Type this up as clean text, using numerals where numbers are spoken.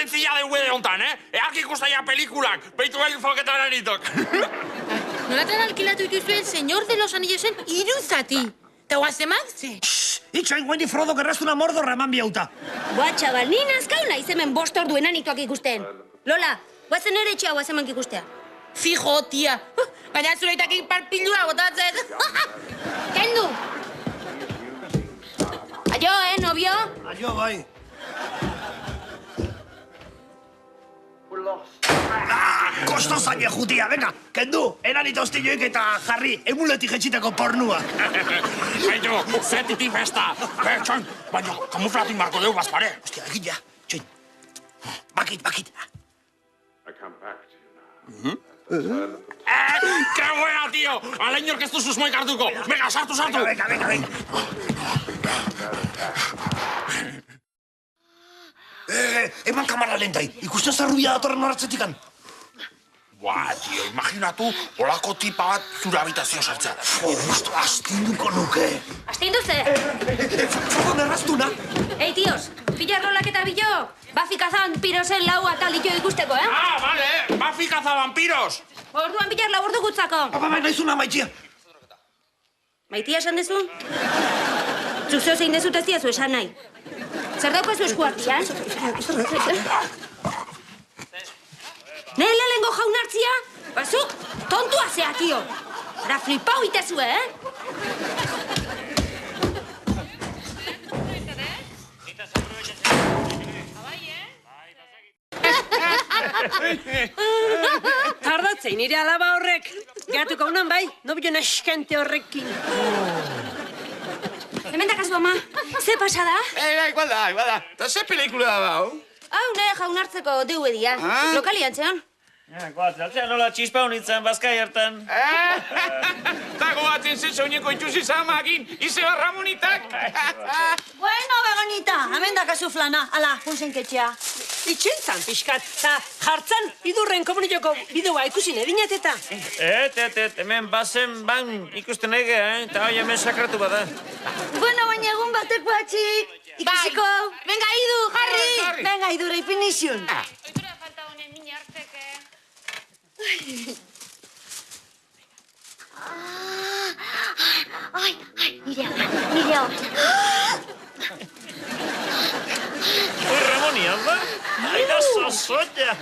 zentzilla DVD hontan, Eak ikustaia pelikulak, beitu foketan anitok. Nolatan alkilatu dituzue El Señor de los Anillosen 3 zati. Eta guazemak ze? Itxoin guendi Frodo gerraztuna Mordorra eman biauta. Boa, txabal, ni nazkau nahiz hemen 5 ordu enanitoak ikusten. Lola, guazen ere etxea guazemank ikustea. Fijo, tia. Baina zureitakik parpilua botatzen. Kendu! Aio, novio? Aio, bai. Kosto zaine jutia, venga, kendu, enanito hostilloik eta jarri emuletik jetxitako pornua. Baitu, zetiti festa. Txoin, baina kamuflatin marko deu bazpare. Hostia, egin ja, txoin. Bakit. ¡Qué buena, tío! Alain orkestu susmoik hartuko. Venga, sartu. Venga. Eman kamara lentai, ikusten zarrubia datorren horatzetikan. Buah, tío, imaginatu olako tipa bat zure habitazio sartzea. Justo, astinduko nuke. Astindu ze? Frodo nerraztuna. Ei, tios, pillar Lolak eta bilo? Buffy kazan pirosen lau atalitio ikusteko, Ah, vale, Buffy caza vampiros. Orduan pillar laburdu gutzako. Bai, nahizuna maitia. Maitia esan dezu? Zuzeo zein dezut ez diazu esan nahi. Zer daukazu eskuartian? Nire lehengo jaun hartzia? Bazuk, tontua zea, tio. Ara flipau itezu, Tardatzei nire alaba horrek. Gatuko unan bai, nobio naskante horrekin. Hemen dakazu, ama. Ze pasada? Igual da. Eta ze pelikula da, hau? Hau, nire jaun hartzeko DVD-a. Lokalian zeon. Atzean nola txispa honitzen, bazkai hartan. Tago batzen zezoineko itxusi zamakin, izeba Ramonitak. Bueno, Begonita, hemen dakazu flana. Ala, punzenketxea. Itxentzan pixkat, eta jartzan idurren komunitoko bideoa ikusin edinet eta. Hemen bazen ban ikusten ege, eta hoi hemen sakratu bada. Bueno, baina egun bateko atxik. Ikusiko. Venga, Idu, jarri! Venga, idurra ipinizion. Oitura falta honen mini hartzeke. Ai, nire hau. Ramoni, alda? Aida, zozoia!